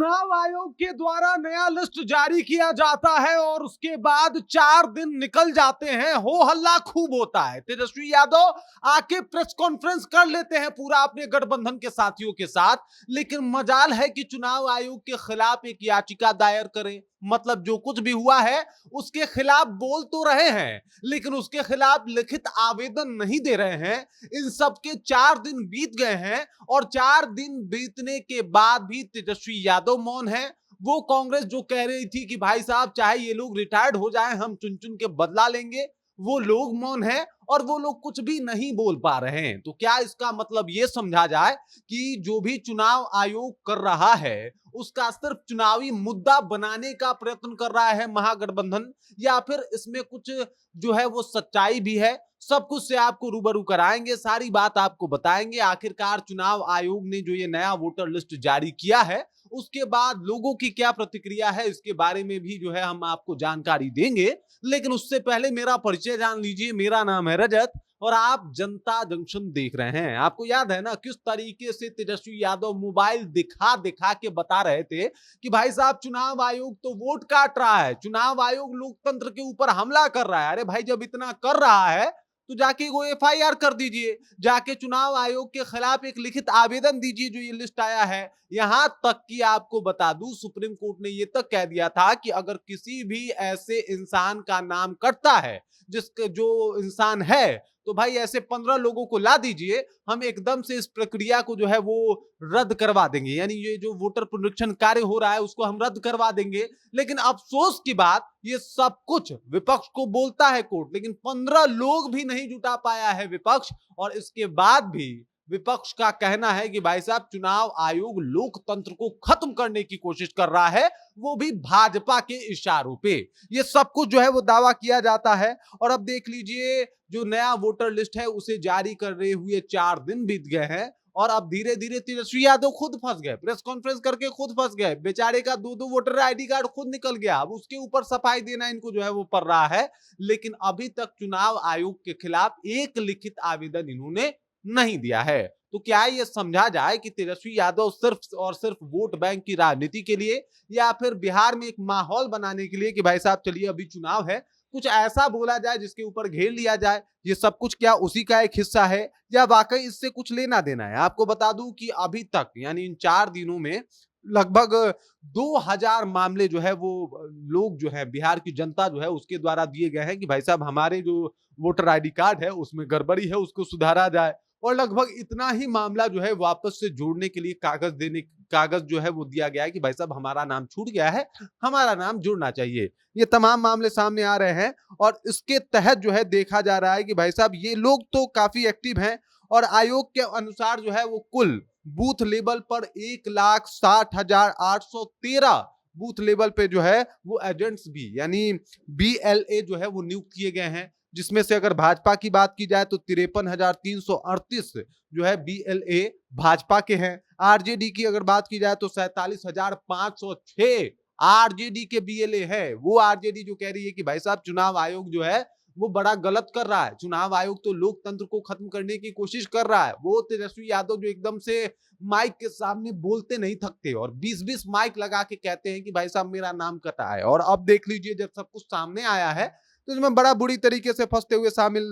चुनाव आयोग के द्वारा नया लिस्ट जारी किया जाता है और उसके बाद 4 दिन निकल जाते हैं, हो हल्ला खूब होता है। तेजस्वी यादव आके प्रेस कॉन्फ्रेंस कर लेते हैं पूरा अपने गठबंधन के साथियों के साथ, लेकिन मजाल है कि चुनाव आयोग के खिलाफ एक याचिका दायर करें। मतलब जो कुछ भी हुआ है उसके खिलाफ बोल तो रहे हैं, लेकिन उसके खिलाफ लिखित आवेदन नहीं दे रहे हैं। इन सब के 4 दिन बीत गए हैं और 4 दिन बीतने के बाद भी तेजस्वी यादव मौन है। वो कांग्रेस जो कह रही थी कि भाई साहब चाहे ये लोग रिटायर्ड हो जाएं, हम चुन चुन के बदला लेंगे, वो लोग मौन है और वो लोग कुछ भी नहीं बोल पा रहे हैं। तो क्या इसका मतलब ये समझा जाए कि जो भी चुनाव आयोग कर रहा है उसका सिर्फ चुनावी मुद्दा बनाने का प्रयत्न कर रहा है महागठबंधन, या फिर इसमें कुछ जो है वो सच्चाई भी है? सब कुछ से आपको रूबरू कराएंगे, सारी बात आपको बताएंगे। आखिरकार चुनाव आयोग ने जो ये नया वोटर लिस्ट जारी किया है उसके बाद लोगों की क्या प्रतिक्रिया है, इसके बारे में भी जो है हम आपको जानकारी देंगे। लेकिन उससे पहले मेरा परिचय जान लीजिए। मेरा नाम है रजत और आप जनता जंक्शन देख रहे हैं। आपको याद है ना किस तरीके से तेजस्वी यादव मोबाइल दिखा दिखा के बता रहे थे कि भाई साहब चुनाव आयोग तो वोट काट रहा है, चुनाव आयोग लोकतंत्र के ऊपर हमला कर रहा है। अरे भाई जब इतना कर रहा है तो जाके वो एफआईआर कर दीजिए, जाके चुनाव आयोग के खिलाफ एक लिखित आवेदन दीजिए जो ये लिस्ट आया है। यहां तक कि आपको बता दूं सुप्रीम कोर्ट ने ये तक कह दिया था कि अगर किसी भी ऐसे इंसान का नाम कटता है जिसके जो इंसान है, तो भाई ऐसे 15 लोगों को ला दीजिए, हम एकदम से इस प्रक्रिया को जो है वो रद्द करवा देंगे। यानी ये जो वोटर पुनरीक्षण कार्य हो रहा है उसको हम रद्द करवा देंगे। लेकिन अफसोस की बात, ये सब कुछ विपक्ष को बोलता है कोर्ट, लेकिन 15 लोग भी नहीं जुटा पाया है विपक्ष। और इसके बाद भी विपक्ष का कहना है कि भाई साहब चुनाव आयोग लोकतंत्र को खत्म करने की कोशिश कर रहा है, वो भी भाजपा के इशारों पे। ये सब कुछ जो है वो दावा किया जाता है। और अब देख लीजिए जो नया वोटर लिस्ट है उसे जारी कर रहे हुए 4 दिन बीत गए हैं और अब धीरे धीरे तेजस्वी यादव खुद फंस गए, प्रेस कॉन्फ्रेंस करके खुद फंस गए। बेचारे का 2-2 वोटर आईडी कार्ड खुद निकल गया, अब उसके ऊपर सफाई देना इनको जो है वो पड़ रहा है। लेकिन अभी तक चुनाव आयोग के खिलाफ एक लिखित आवेदन इन्होंने नहीं दिया है। तो क्या ये समझा जाए कि तेजस्वी यादव सिर्फ और सिर्फ वोट बैंक की राजनीति के लिए, या फिर बिहार में एक माहौल बनाने के लिए कि भाई साहब चलिए अभी चुनाव है, कुछ ऐसा बोला जाए जिसके ऊपर घेर लिया जाए? ये सब कुछ क्या उसी का एक हिस्सा है या वाकई इससे कुछ लेना देना है? आपको बता दूं कि अभी तक यानी इन 4 दिनों में लगभग 2000 मामले जो है वो लोग जो है बिहार की जनता जो है उसके द्वारा दिए गए हैं कि भाई साहब हमारे जो वोटर आईडी कार्ड है उसमें गड़बड़ी है, उसको सुधारा जाए। और लगभग इतना ही मामला जो है वापस से जोड़ने के लिए कागज जो है वो दिया गया है कि भाई साहब हमारा नाम छूट गया है, हमारा नाम जुड़ना चाहिए। ये तमाम मामले सामने आ रहे हैं और इसके तहत जो है देखा जा रहा है कि भाई साहब ये लोग तो काफी एक्टिव हैं और आयोग के अनुसार जो है वो कुल बूथ लेवल पर 1,60,813 बूथ लेवल पे जो है वो एजेंट्स भी यानी BLA जो है वो नियुक्त किए गए हैं, जिसमें से अगर भाजपा की बात की जाए तो 53,338 जो है BLA भाजपा के हैं। आरजेडी की अगर बात की जाए तो 47,506 आरजेडी के BLA है। वो आरजेडी जो कह रही है कि भाई साहब चुनाव आयोग जो है वो बड़ा गलत कर रहा है, चुनाव आयोग तो लोकतंत्र को खत्म करने की कोशिश कर रहा है। वो तेजस्वी यादव जो एकदम से माइक के सामने बोलते नहीं थकते और 20-20 माइक लगा के कहते हैं कि भाई साहब मेरा नाम कटा है। और अब देख लीजिए जब सब कुछ सामने आया है तो इसमें बड़ा बुरी तरीके से फंसते हुए शामिल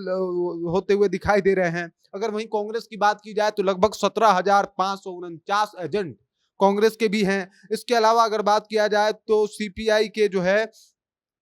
होते हुए दिखाई दे रहे हैं। अगर वहीं कांग्रेस की बात की जाए तो लगभग 17,549 एजेंट कांग्रेस के भी हैं। इसके अलावा अगर बात किया जाए तो सीपीआई के जो है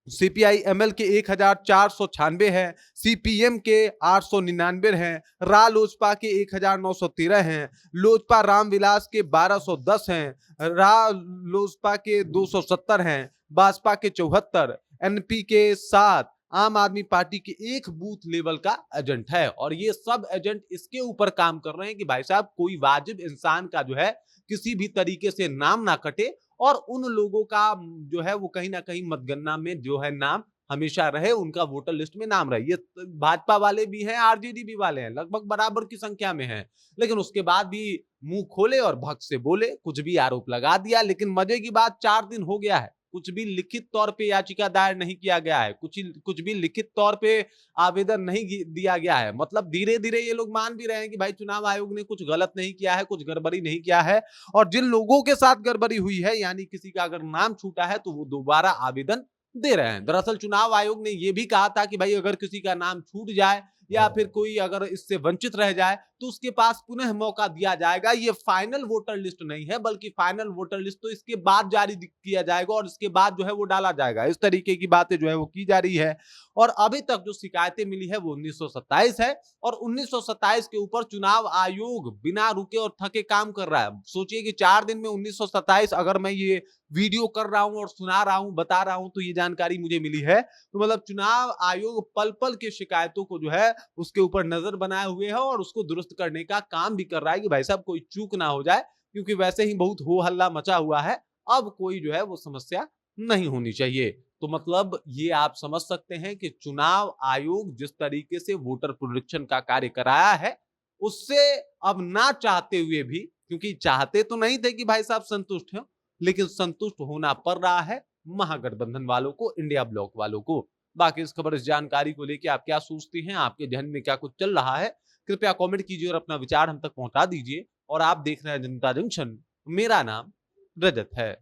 CPI-ML के 1,496 हैं, CPM के 899 हैं, रालोजपा के 1,913 हैं, लोजपा रामविलास के 1,210 हैं, रालोजपा के 270 हैं, भाजपा के 74, NP के 7, आम आदमी पार्टी के 1 बूथ लेवल का एजेंट है। और ये सब एजेंट इसके ऊपर काम कर रहे हैं कि भाई साहब कोई वाजिब इंसान का जो है किसी भी तरीके से नाम ना कटे और उन लोगों का जो है वो कहीं ना कहीं मतगणना में जो है नाम हमेशा रहे, उनका वोटर लिस्ट में नाम रहे। ये भाजपा वाले भी हैं, आरजेडी भी वाले हैं, लगभग बराबर की संख्या में हैं। लेकिन उसके बाद भी मुंह खोले और भक्त से बोले, कुछ भी आरोप लगा दिया। लेकिन मजे की बात 4 दिन हो गया है, कुछ भी लिखित तौर पे याचिका दायर नहीं किया गया है, कुछ भी लिखित तौर पे आवेदन नहीं दिया गया है। मतलब धीरे धीरे ये लोग मान भी रहे हैं कि भाई चुनाव आयोग ने कुछ गलत नहीं किया है, कुछ गड़बड़ी नहीं किया है, और जिन लोगों के साथ गड़बड़ी हुई है यानी किसी का अगर नाम छूटा है तो वो दोबारा आवेदन दे रहे हैं। दरअसल चुनाव आयोग ने यह भी कहा था कि भाई अगर किसी का नाम छूट जाए या फिर कोई अगर इससे वंचित रह जाए तो उसके पास पुनः मौका दिया जाएगा। ये फाइनल वोटर लिस्ट नहीं है, बल्कि फाइनल वोटर लिस्ट तो इसके बाद जारी किया जाएगा और इसके बाद जो है वो डाला जाएगा। इस तरीके की बातें जो है वो की जा रही है। और अभी तक जो शिकायतें मिली है वो 1927 है, और 1927 के ऊपर चुनाव आयोग बिना रुके और थके काम कर रहा है। सोचिए कि 4 दिन में 1927, अगर मैं ये वीडियो कर रहा हूं और सुना रहा हूं, बता रहा हूं, तो ये जानकारी मुझे मिली है। तो मतलब चुनाव आयोग पल पल की शिकायतों को जो है उसके ऊपर नजर बनाए हुए है और उसको दुरुस्त करने का काम भी कर रहा है कि भाई साहब कोई चूक ना हो जाए, क्योंकि वैसे ही बहुत हो हल्ला मचा हुआ है। अब कोई जो है वो समस्या नहीं होनी चाहिए। तो मतलब ये आप समझ सकते हैं कि चुनाव आयोग जिस तरीके से वोटर पुनरीक्षण का कार्य कराया है, उससे अब ना चाहते हुए भी, क्योंकि चाहते तो नहीं थे कि भाई साहब संतुष्ट हो, लेकिन संतुष्ट होना पड़ रहा है महागठबंधन वालों को, इंडिया ब्लॉक वालों को। बाकी इस खबर, इस जानकारी को लेकर आप क्या सोचती हैं, आपके ध्यान में क्या कुछ चल रहा है, कृपया कमेंट कीजिए और अपना विचार हम तक पहुंचा दीजिए। और आप देख रहे हैं जनता जंक्शन, मेरा नाम रजत है।